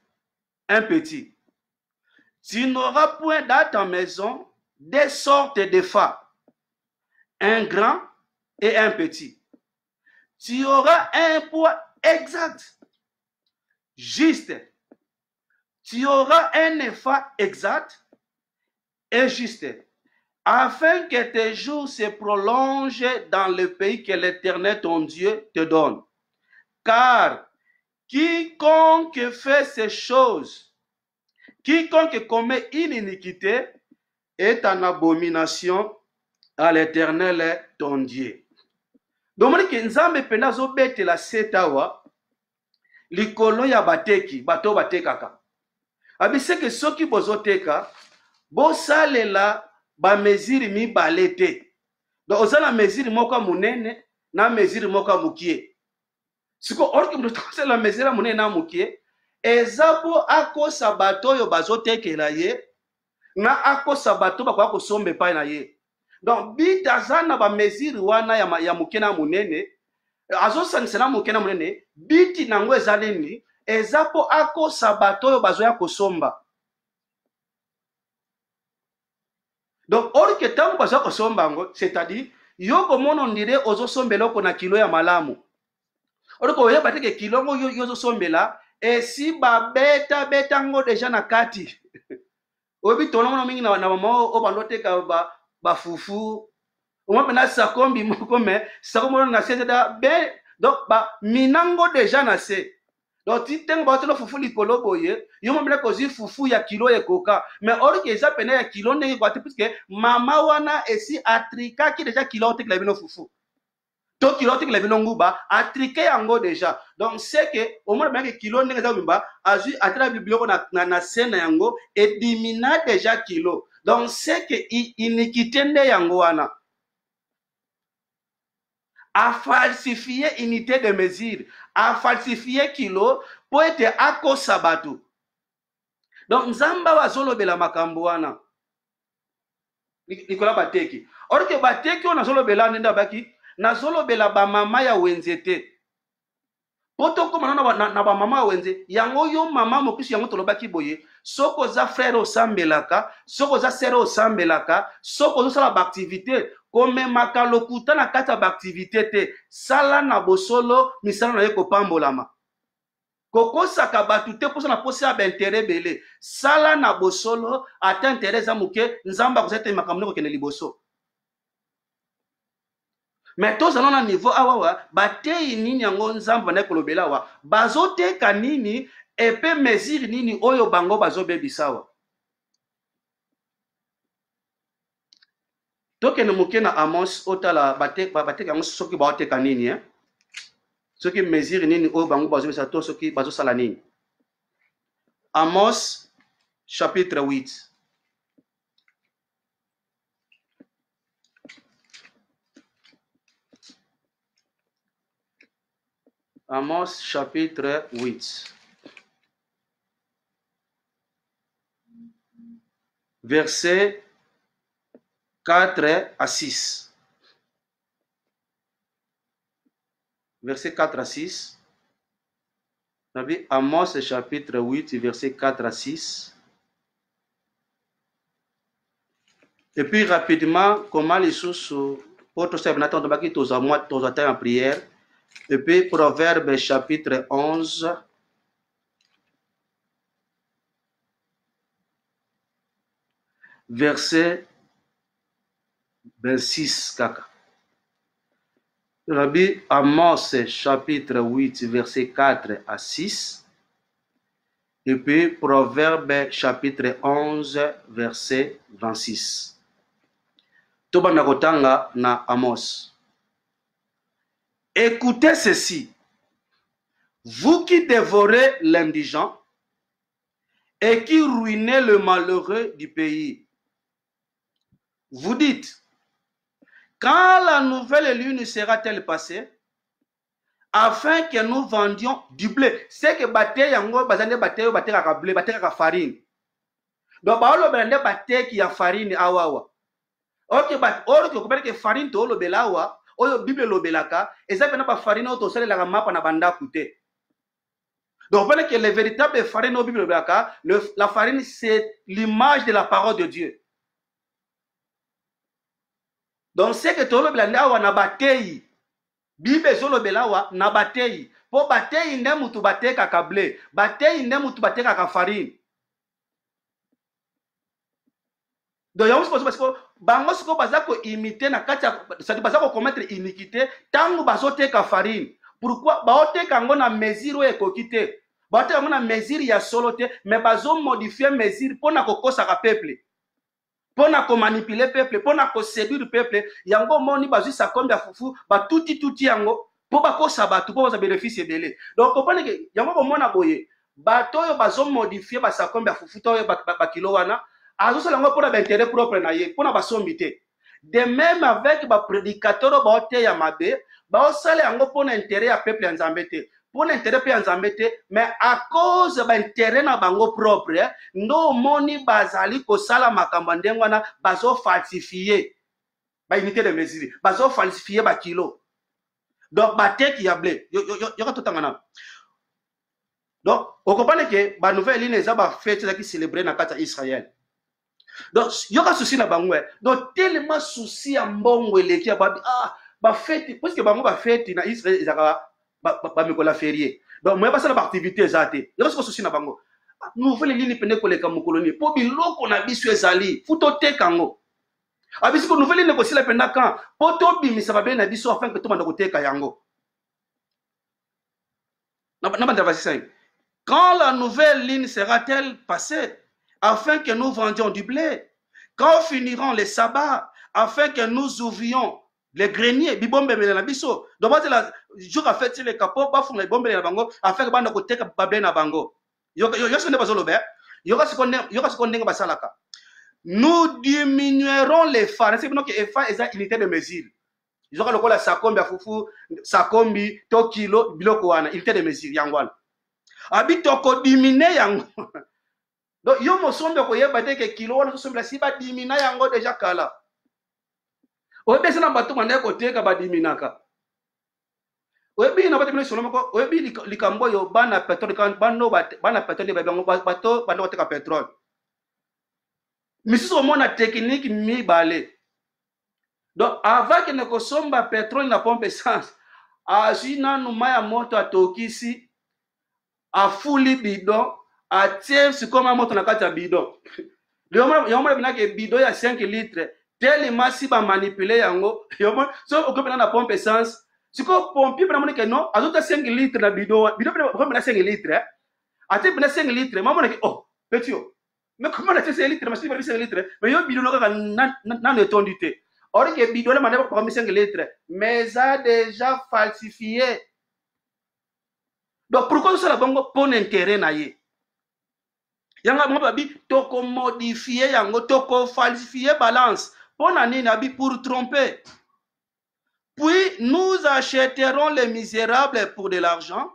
Tu n'auras point dans ta maison deux sortes de phares, un grand et un petit. Tu auras un poids exact, juste. Tu auras un effort exact et juste. afin que tes jours se prolongent dans le pays que l'Éternel ton Dieu te donne. Car quiconque fait ces choses, quiconque commet une iniquité, est en abomination à l'Éternel ton Dieu. Donc, nzambe pena zo betela setawa likolo ya bateki, bato batekaka. Abiseke soki bozoteka, bosalela ba mesure mibale te. Donc ozala mesure moko munene na mesure moko mukie. Siko orki mtu tosela mesure munene na mukie, ezabo akosa bato yo bazotekela ye na akosa bato bakwa kosombe pa na ye. Donc bitazana ba mesure wana ya mukie na munene, azosanisela mukie na munene, biti nango ezaleni ezapo akosa bato yo bazoya kosomba. Donc, or que tant que ça sombango, c'est-à-dire, yo komono on dirait ozo sombela ko na kilo ya malamu. Or ko yeba teke kilo ngo yo sombela, et si ba beta ngo déjà na kati. Obi tono mingi na mama o bandote ka ba fufu. O mwa na sakombi moko me, sakombo na seza be, donc ba minango déjà na se. Donc ti tengo ba tolo fufu likolo boye, yo mbele kozi fufu ya kilo ya koka, mais or que eza pena ya kilo ndenge kwa puisque mama wana esi atrika ki déjà kilo te la bino fufu. To kilo te la bino nguba atrike yango déjà. Donc c'est que au moins que kilo ndenge za bimba azu atra biblioko na sena yango et dimina déjà kilo. Donc c'est que iniquité nde yango wana. A falsifier unité de mesure, a falsifier kilo pour être ako sabatu. Donc nzamba wa zolo bela makambo wana. Nikola bateki. Or que bateki on zolo bela nenda baki, na zolo bela ba mama ya wenzete. Poto ko manana na ba mama wenze, yango yo mama mokisi yango tolobaki boye, soko za frère osambelaka, soko za sœur osambelaka, soko zo sala ba activité. Comme makalokuta na kata ba activité te sala na bosolo misala na yeko pambolama koko saka batu te posa na posa ba intérêt belé sala na bosolo ata intérêt za muke nzamba ko sete makamno ko kene liboso. Mais to zana na niveau awawa batei nini yango nzamba na kolobela wa bazote kanini epe mesure nini oyo bango bazobebisawa. Donc nous moquons na Amos otala batek yango soki ba oteka nini hein soki mesure nini o bango bazo bisa to soki bazo sala nini. Amos chapitre 8. Amos chapitre 8. Verset 4 à 6. Verset 4 à 6. Amos chapitre 8, verset 4 à 6. Et puis rapidement, comment les sous pour tout ça, on attend de tous en prière. Et puis Proverbe chapitre 11. Verset 26 kaka. Rabbi Amos chapitre 8 verset 4 à 6 et puis Proverbe chapitre 11 verset 26. Tobana kotanga na Amos. Écoutez ceci, vous qui dévorez l'indigent et qui ruinez le malheureux du pays. Vous dites, quand la nouvelle lune sera-t-elle passée, afin que nous vendions du blé. C'est que bataille yango bazande bataille bateka blé, bateka farine. Donc baolo belande bataille qui a farine awawa. Ok ko que farine to lo belawa, oyo bible lo belaka, ezapena ba farine to sele la mapa na banda kute. Donc on que le véritable farine au bible lo belaka, la farine c'est l'image de la parole de Dieu. Donc c'est que tolo belanda wa na batei. Bible zolo belawa na batei. Po batei nde mutu bateka ka blé. Batei nde mutu bateka ka farine. donc yango sikoyo parce que bango sikoyo baza koimite na kati ya c'est-à-dire baza kokommettre iniquité ntango bazoteka farine. Pourquoi baoteka yango na mesure oyo ekoki te, baoteka yango na mesure ya solo te, mais bazomodifie mesure mpona kokosaka peuple, mpona komanipule peuple, mpona koséduire peuple. Yango moni bazwi sakombe ya fufu batuti yango mpo bakosa bato mpo baza bénéfice ebele. Donc comprendre ke yango bomona boye bato oyo bazomodifie basakombe ya fufu to oyo bakilo wana azosala yango mpona baintérêt propre na ye, mpona basombi te. De même avec baprédicateur oyo baoteya mabe baosala yango mpona intérêt ya peuple ya nzambe te, mpona intérêt mpe ya nzambe te, mais à cause baintérêt na bango propre ndo omoni bazali kosala makambo ndenge wana, bazofalsifie baunité de mesure, bazofalsifie bakilo. Donc bateki ya blé yoka totanga na. Donc on comprend que ba nouvelle ligne eza ba fête qui célébrer na kati ya Israël. Donc yoka souci na bango. Donc tellement souci ya mbongo eleki ya babi ba fête parce que bango ba fête na Israël ezaka ba mikola férié. Donc moi pas na ba activité ezate. Yoka souci na bango. Nouvelle ligne pene koleka mukoloni po biloko na biso ezali futo tekango. Abisi ko nouvelle ligne ko sila penda kan poto bimisa ba be na biso afin que to banda ko teka yango. Quand la nouvelle ligne sera-t-elle passée, afin que nous vendions du blé? Quand finiront les sabbats, afin que nous ouvrions les greniers? Bibombe na biso. Donc la jour a fait les capots, ba font les bombes na bango, afin que banda ko teka bablé na bango. Yo sonne pas solo ber. Yo ka sekonde basalaka. Nous diminuerons les phares. C'est que les phares est unité de mesure. Ils ont le sakombi à fufu, sakombi, to kilo, biloko wana, unité de mesure, yangwana. Abi toko dimine yango. Donc, yo mo sombe ko yeba te ke kilo wana sombe la si ba dimina yango déjà kala. Oyebi sana bato mande ko teka ba diminaka. Oyebi na bato mene sono ko oyebi likambo yo bana pétrole kan bano bana pétrole ba bango bato bano teka pétrole. Misiso mona technique mi balé. Donc, avant que ne kosomba pétrole na pompe essence, ajina numa ya moto atokisi, a fuli bidon, a tie sikoma moto na kati ya bidon. Yoma bina ke bidon ya 5 litres, tellement si ba manipuler yango, yoma so okopena na pompe essence, siko pompier bina monike non, azota 5 litres na bidon, bidon bina 5 litres, ate bina 5 litres, maman monike oh, petit yo. Mais comment on a 5 litres, mais si bina 5 litres, mais yo bidon ka nan étendité. Or que bidon le mandé pour 5 litres, mais ça déjà falsifié. Donc pourquoi ça la bango pour intérêt na ye? Yanga mo babi toko modifier yango toko falsifier balance. Pour nani nabi pour tromper. Puis nous achèterons les misérables pour de l'argent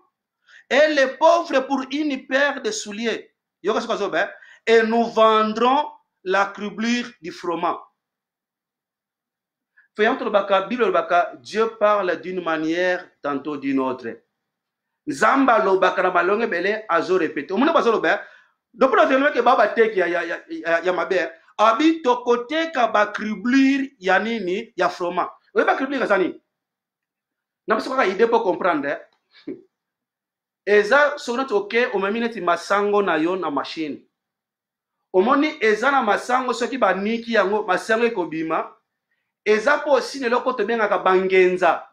et les pauvres pour une paire de souliers. Et nous vendrons la criblure du froment. Dieu parle d'une manière, tantôt d'une autre. Zamba lobaka na balonge bele azo répéter. Omuna bazo loba. Donc pour la que baba teki ya mabe. Abi tokote ka ba criblure ya nini ya froment. Oye ba criblure kasani. Na biso ka idée pour comprendre. Eza sonat OK omemineti masango na yo na machine. Omoni eza na masango soki ba niki yango masango ekobima. Eza po aussi neloko to benga ka bangenza.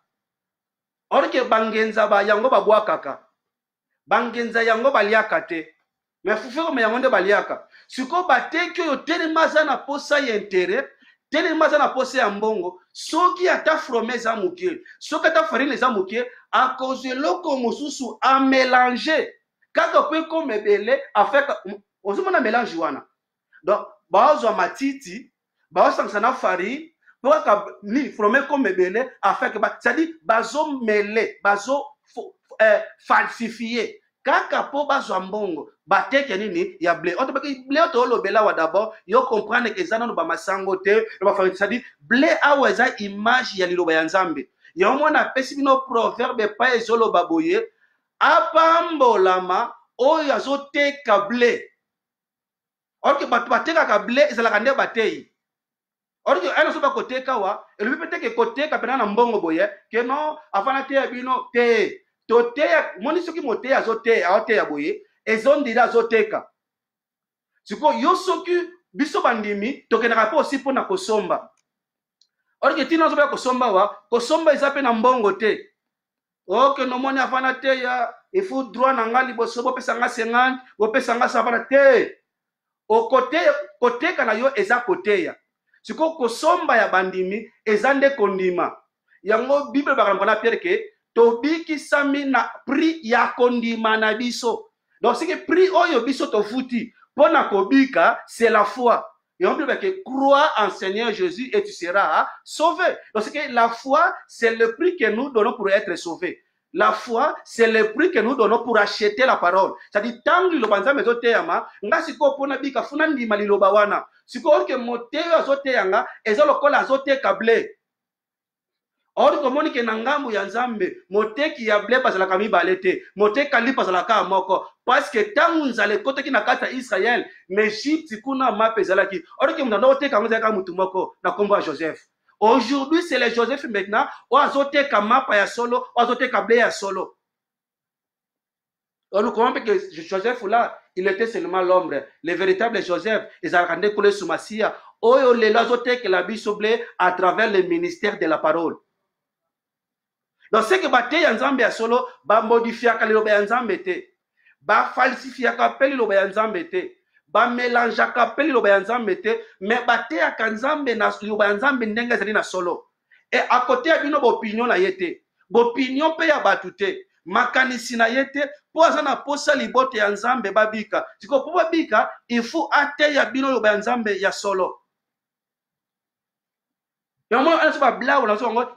Or que bangenza ba yango ba bwakaka. Bangenza yango baliaka te. Mais fufu ko yango nde baliaka. Siko bateki yo telema za na posa ya intérêt, telema za na posa ya mbongo, soki ata fromeza mukie, soki ata farine za mukie, a cause loko mosusu a mélanger. Kaka pe ko mebele afeka ozomona mélange wana. Donc bazo matiti, bazo sana farine ni fromé comme belé afin que c'est-à-dire bazo mêlé bazo falsifié kaka po bazo mbongo bateke nini ya blé auto baki blé auto lobela wa d'abord yo comprendre que zana no ba masango te no ba c'est-à-dire blé aweza image ya liloba ya nzambe yo mona pesi bino proverbe pa ezolo baboye apambolama oyo azoteka blé or que bateka ka blé ezala nde batei. Or que elle soit côté kawa, elle veut peut-être que côté kapena na mbongo boye, que non, avant la terre bino te, to te moni soki mote azote, aote ya boye, ezon dira azoteka. Siko yo soki biso bandimi tokendaka po aussi mpona kosomba. Or que tina zoba kosomba wa kosomba eza pe na mbongo te. Ok nomoni afana te ya il faut droit na ngali boso bo pesa nga 50 bo pesa nga savana te. O côté kana yo eza côté ya. Siko kosomba ya bandimi eza nde kondima. Yango Bible bakana Pierre ke tobiki sami na prix ya kondima na biso. Donc c'est que prix oyo biso to futi pona kobika c'est la foi. Et on peut que crois en Seigneur Jésus et tu seras sauvé. Donc c'est que la foi, c'est le prix que nous donnons pour être sauvés. La foi, c'est le prix que nous donnons pour acheter la parole. C'est-à-dire, tant que l'obanza mezo teyama, nga siko pona bika funa ndima liloba wana. Siko orke moteyo azoteyanga, ezo lokola azote kable. Or komoni ke nangambu ya Nzambe moteki ya ble bazalaka mibale te moteki ali bazalaka moko parce que tangu nzale kote ki na kata Israël n'Égypte kuna mape zalaki or ke mutanda oteka ngozaka mutu moko na kombo ya Joseph. Aujourd'hui c'est le Joseph maintenant o azoteka mapa ya solo o azoteka ble ya solo. On nous comprend que Joseph là il était seulement l'ombre. Le véritable Joseph ils a rendu kule sumasia oyo le azoteka la biso ble à travers le ministère de la parole. Donc, c'est que bate ya Nzambe ya solo, ba modifiaka liloba ya Nzambe te, ba falsifiaka pe liloba ya Nzambe te, ba melangeaka pe liloba ya Nzambe te, mais bate ya Nzambe na liloba ya Nzambe ndenge ezali na solo. Et à côté ya bino opinion na yete, opinion pe ya batu te, makanisi na yete, po aza na posa libote ya Nzambe babika. Siko po babika, il faut ate ya bino liloba ya Nzambe ya solo.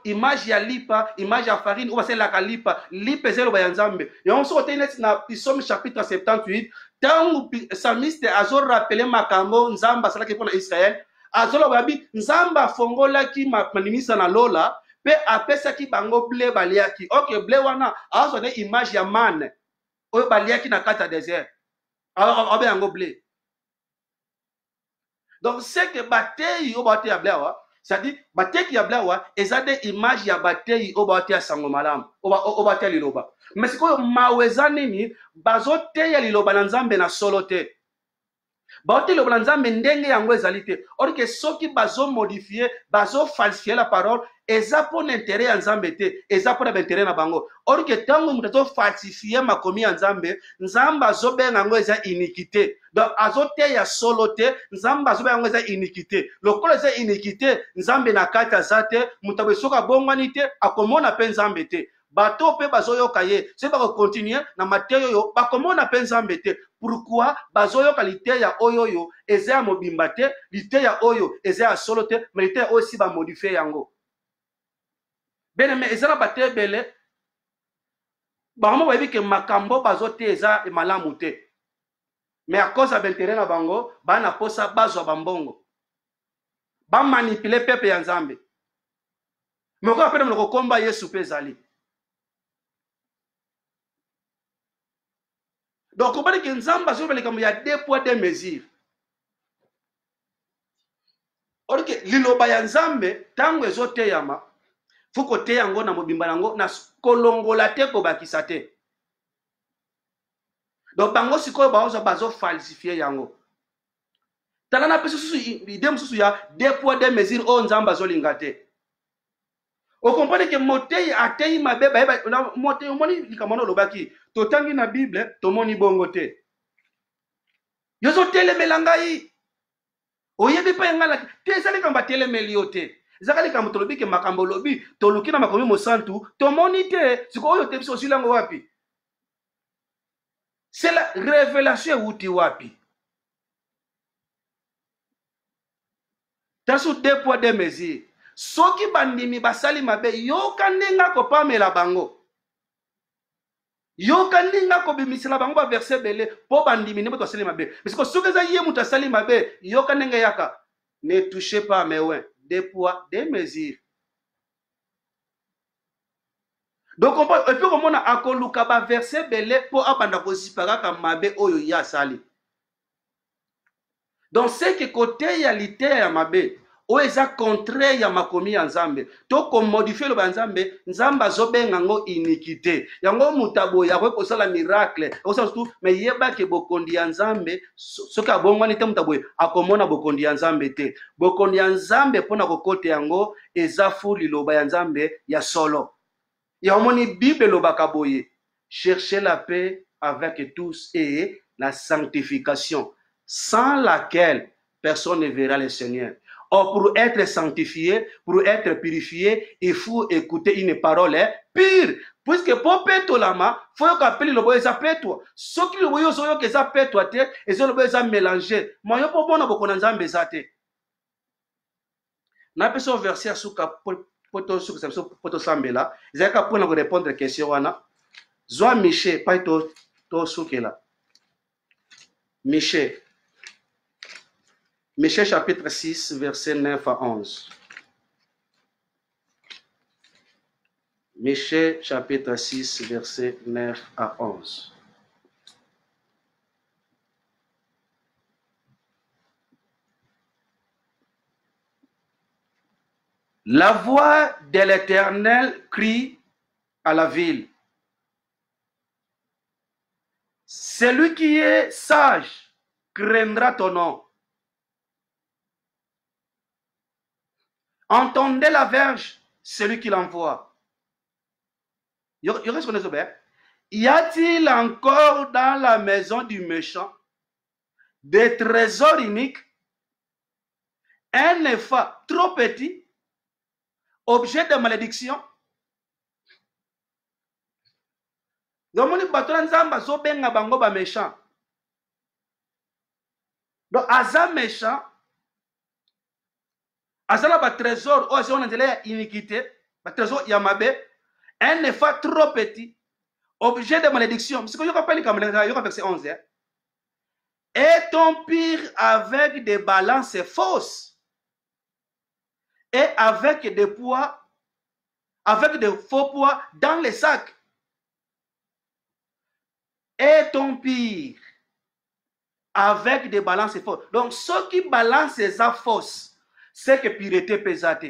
Image ya lipa, image ya farine, ou c'est la lipa, lipa c'est le bayanzambe. Et on se retient dans Psaume chapitre 78, tant que Psalmiste azor rappelé makambo nzamba sala ki pona Israël, azor babi nzamba fongola ki manimisa na lola, pe apesa ki bango ble baliaki. OK, ble wana azor ne image ya man, o baliaki na kata désert. Alors obe yango ble. Donc c'est que bataille o bataille ya ble wa c'est-à-dire, bateki ya blawa, ezade image ya batei obate ya sango malamu, obate ya liloba. Mais c'est quoi maweza nini, bazote ya liloba na Nzambe na solo te. Baote liloba na Nzambe ndenge yango ezali te. Or que soki bazo modifier, bazo falsifier la parole, eza pour l'intérêt ya Nzambe te, eza pour l'intérêt na bango. Or que tango mutato falsifier makomi ya Nzambe, Nzamba azobe nango eza iniquité. Donc azote ya solo te, Nzamba azobe nango eza iniquité. Lokolo eza iniquité, Nzambe na kata zate, mutabe soka bongwani te, akomona pe Nzambe te. Bato pe bazoyoka ye, se bako continuer na mateyo yo, bakomona pe Nzambe te. Pourquoi bazoyoka lite ya oyo yo, eza ya mobimba te, lite ya oyo, eza ya solo te, mais lite ya aussi ba modifier yango. Bene me ezala bate bele bango bayebi ke makambo bazote eza malamu te mais à cause ya bintérêt na bango bana posa bazwa bambongo ba manipuler peuple ya Nzambe mais ko apena moloko komba Yesu pe ezali. Donc on parle que Nzambe azobele comme il y a 2 poids 2 mesures. Or que liloba ya Nzambe tango ezote yama fuko te yango na mobimba yango na kolongola te ko bakisa te. Donc bango sikoyo bazo falsifier yango. Tala na peso susu idem susu ya 2 poids 2 mesures o Nzamba zolinga te. O comprendre que motei atei mabe ba motei omoni likamano lobaki totangi na Bible tomoni bongo te. Yozo telemela ngai. Oyebi pa ngala te sali kamba telemeli yote. Zakali kama tolobi ke makambo lobi toluki na makomi mosantu tomoni te siko oyo te biso silango wapi. C'est la révélation wuti wapi. Tasu 2 poids 2 mesures. Soki bandimi basali mabe yoka ndenga ko pamela bango. Yoka ndenga ko bimisela bango ba verset belé po bandimi ne boto sali mabe. Parce que soki za ye muta sali mabe yoka ndenga yaka ne touchez pas mes oins. 2 poids 2 mesures. Donc on peut comment on a akoluka ba verset belé po abanda ko sipaka mabe oyo ya sali. Donc c'est que côté ya lité ya mabe oyo eza contraire ya makomi ya nzambe to komodifie loba ya nzambe nzambe azobenga yango iniquité yango moto aboye akoki kosala miracle akosala surtout me yebake bokondi ya nzambe soki abongwani te moto aboye akomona bokondi ya nzambe te bokondi ya nzambe mpona kokota yango eza fu liloba ya nzambe ya solo ya omoni bible elobaka boye cherchez la paix avec tous et la sanctification sans laquelle personne ne verra le Seigneur. Or, pour être sanctifié, pour être purifié, il faut écouter une parole pure. Puisque pour péto lama, il faut qu'appelle le boy ça péto. Ce qui le boy so que ça péto à tête, et ça le boy ça mélangé. Moi yo pour bon beaucoup nzambe zate. Na peso verset à suka poto suka poto sambela. Zaka pour nous répondre à question wana. Zoa Miché, pas to sukela. Miché. Michée chapitre 6, versets 9 à 11. Michée chapitre 6, versets 9 à 11. La voix de l'Éternel crie à la ville. Celui qui est sage craindra ton nom. Entendez la verge, celui qui l'envoie. Y a-t-il encore dans la maison du méchant des trésors uniques, un épha trop petit, objet de malédiction? Donc, Aza méchant, Azala ba trésor, oh, on a de iniquité, ba trésor yamabe, un épha trop petit, objet de malédiction. C'est ce que je rappelle comme verset 11. Est-on pire avec des balances fausses et avec des poids, avec des faux poids dans les sacs? Est-on pire avec des balances fausses? Donc, ceux qui balancent ces fausses, c'est que pureté pesate.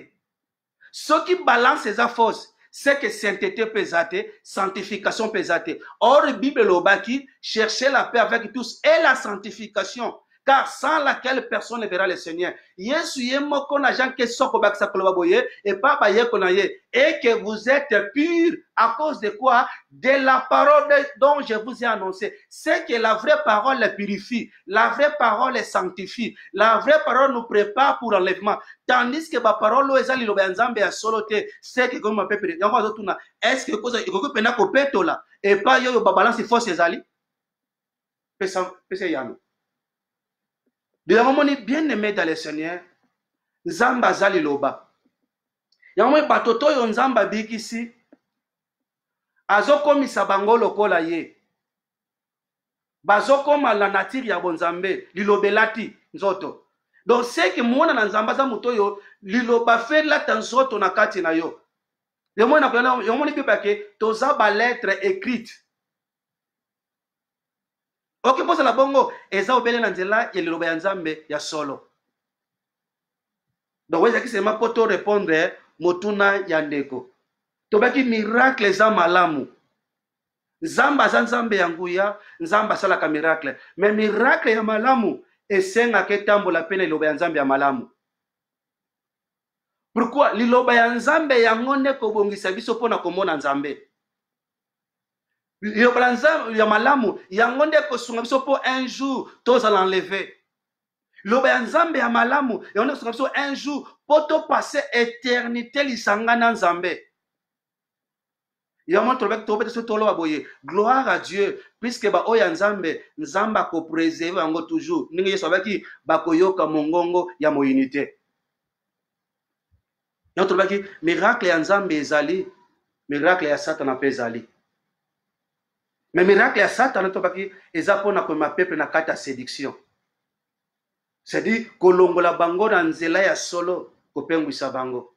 Ceux qui balancent ces fausses, c'est que sainteté pesate, sanctification pesate. Or, la Bible l'obaki, cherchez la paix avec tous et la sanctification, car sans laquelle personne ne verra le Seigneur. Yesu yemo kona jan ke soko bak sa koloba boye et pas baye konaye et que vous êtes purs à cause de quoi? De la parole dont je vous ai annoncé. C'est que la vraie parole purifie, la vraie parole sanctifie, la vraie parole nous prépare pour l'enlèvement. Tandis que la parole est ali loba nzambe ya solote, c'est que comme peuple yango azotuna, est-ce que koza ikoki pena ko petola et pas yo ba balance force ezali? Pesa yano. De la moment bien-aimé dans le Seigneur, Nzamba zali loba. Yamwe batoto yo Nzamba bikisi, azokomisa bango lokola ye. Bazokoma la nature ya bonzambe, lilobelati nzoto. Donc c'est que mwana na Nzamba za muto yo, liloba fe lata nzoto na kati na yo. Yamwe bibake, toza ba lettre écrite. Ok, pour la bongo, eza obele na nzela ya liloba ya Nzambe ya solo. Donc, weza ki sema poto répondre motuna ya ndeko. Tobaki miracle za malamu. Nzamba za Nzambe ya nguya, Nzamba salaka miracle. Mais miracle ya malamu, esenga ke tambola pene liloba ya Nzambe ya malamu. Pourquoi? Liloba ya Nzambe ya ngonde kobongisa biso pona komona Nzambe. Ya malamu yango nde kosunga biso po un jour tozala enlevé. Loba ya Nzambe ya malamu yango nde kosunga biso un jour po to passer éternité lisanga na Nzambe. Yango tolobaki tobe so toloba boye gloire à Dieu puisque ba oya Nzambe Nzamba ko préserver yango toujours. Ningi Yesu abaki bakoyoka mongongo ya moyinité. Yango tolobaki miracle ya Nzambe ezali, miracle ya Satan pe ezali. Mais miracle ya Satan tobaki eza pona ko ma peuple na kata séduction. C'est-à-dire kolongola bango na nzela ya solo ko pengwisa bango.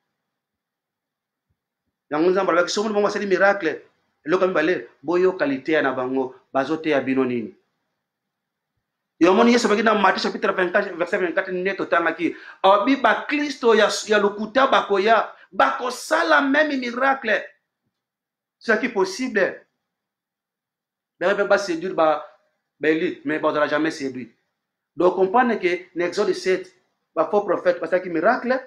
Yango Nzamba baki somo bango sali miracle eloko mibale boyo qualité na bango bazote ya bino nini. Yomoni Yesu bakina Matthieu chapitre 24 verset 24 neto tangaki. Obi ba Kristo ya lokuta bakoya bako sala même miracle. C'est qui possible. D'ailleurs ba séduire ba élite mais ba n'aura jamais séduit. Donc comprenez que l'Exode 7 ba faux prophète parce que miracle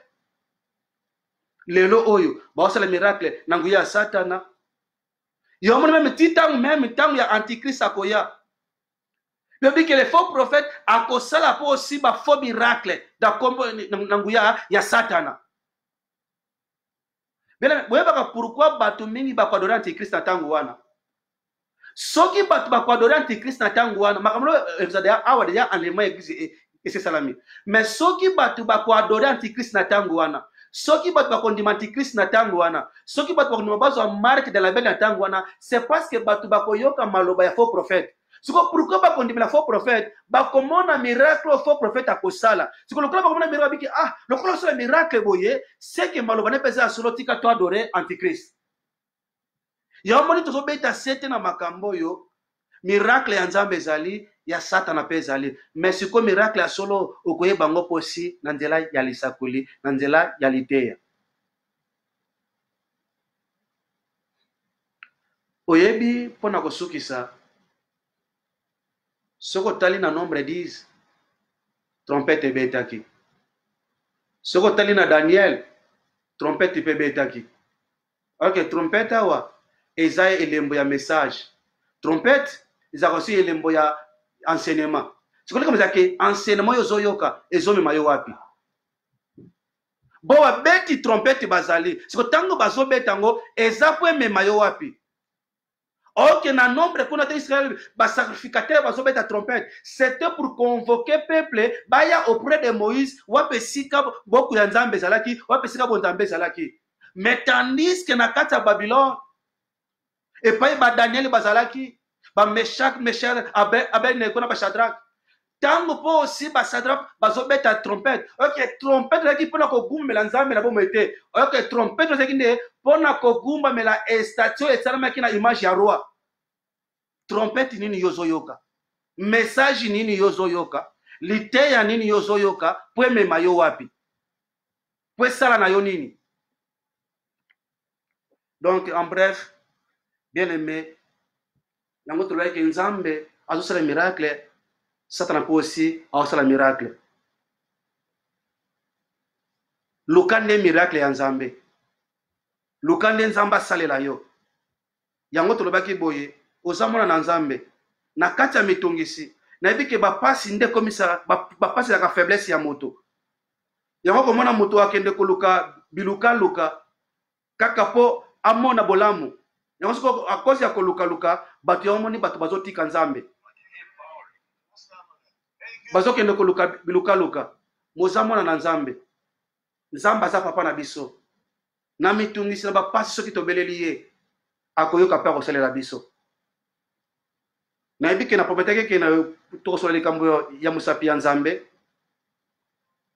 lelo oyo ba sala miracle nanguya satana. Yomoni même temps ya antichrist akoya. Il dit que les faux prophètes a kosala po aussi ba faux miracle da kombo nanguya ya satana. Bien, pourquoi bato mingi ba kwa adorer antichrist na tangu wana? Soki bato ba kwa adorer antichrist na tangu wana, makamlo evzada awa deja enlèvement église et c'est salami. Mais soki bato ba kwa adorer antichrist na tangu wana, soki bato ba kondima antichrist na tangu wana, soki bato ba kondima bazo marque de la belle na tangu wana, c'est parce que bato ba koyoka maloba ya faux prophète. Pourquoi ba kondima la faux prophète? Ba komona miracle au faux prophète akosala. Siko lokola ba komona miracle biki lokola sala miracle boye, c'est que maloba ne pesa solotika to adorer antichrist. Yomoni tozo beta sete na makambo yo miracle ya Nzambe ezali ya Satana pe ezali. Mais siko miracle ya solo okoye bango posi na nzela ya lisakuli, na nzela ya liteya. Oyebi pona kosukisa soko tali na nombre 10 trompette betaki. Soko tali na Daniel trompette pe betaki. Ok, trompette awa eza elembo ya message. Trompette eza aussi elembo ya enseignement. Siko kama zake enseignement yo zoyoka ezomema yo wapi? Bo wa beti trompette bazali. Siko tango bazo betango eza po emema yo wapi? Ok, na nombre qu'on a Israël, ba sacrificateur bazo beta trompette, c'était pour convoquer peuple baya auprès de Moïse, wape sika boku ya Nzambe zalaki, wape sika bo Nzambe zalaki. Mais tandis que na kata Babylone et pas ba Daniel bazalaki, ba Meshach, Abednego na ba Shadrach. Tango po aussi ba Shadrach bazo beta trompette. Ok, trompette laki pona ko gumela Nzambe na bomo ete. Ok, trompette laki ne pona ko gumba mela statue esalama kina image ya roi. Trompette nini yozoyoka? Message nini yozoyoka? Liteya nini yozoyoka? Pwe mema yo wapi? Pwe sala na yo nini? Donc en bref, bien aimé, yango toloya ke Nzambe azosala miracle, Satana po aussi azosala miracle. Lukande miracle ya Nzambe. Lukande Nzambe asalela yo. Yango tolobaki boye, ozamona na Nzambe. Na kati ya mitungisi, na ebike bapasi nde komisa bapasi ya ka faiblesse ya moto. Yango komona moto akende koluka biluka luka kaka po amona bolamu. Yango siko akosi ya koluka luka bato yomoni bato bazotika Nzambe. Bazokende koluka biluka luka. Mozamona na Nzambe. Nzambe aza papa na biso. Na mitungisi na bapasi soki tobeleli ye. Akoyoka pe akosalela biso. Na ebike na prometeke ke na tokosola likambo ya musapi ya Nzambe.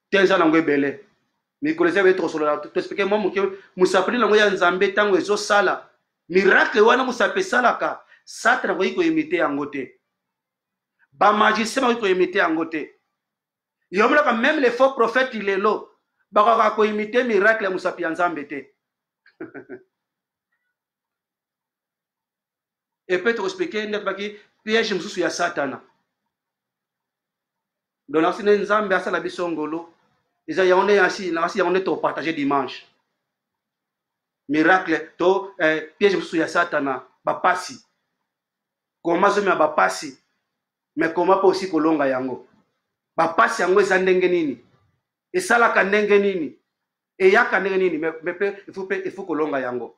Tenza nango ebele. Mikolese be tokosola to expliquer moi muke musapi nango ya Nzambe tango ezo sala. Miracle wana musapi salaka. Satra ko iko imite yango te. Ba magicien ko imite yango te. Yomla ka même les faux prophètes lelo baka ko imite miracle ya musapi ya Nzambe te. Et peut-être expliquer net baki piège mususu ya Satana. Donc nasi Nzambe asala biso ngolo. Isa yaone asi na asi yaone to partager dimanche. Miracle to piège mususu ya Satana bapasi. Koma zomi ya bapasi. Mais koma po aussi kolonga yango. Bapasi yango eza ndenge nini? Esalaka ndenge nini? Eyaka ndenge nini? Mais il faut kolonga yango.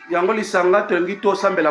Yango lisanga tengi to sambela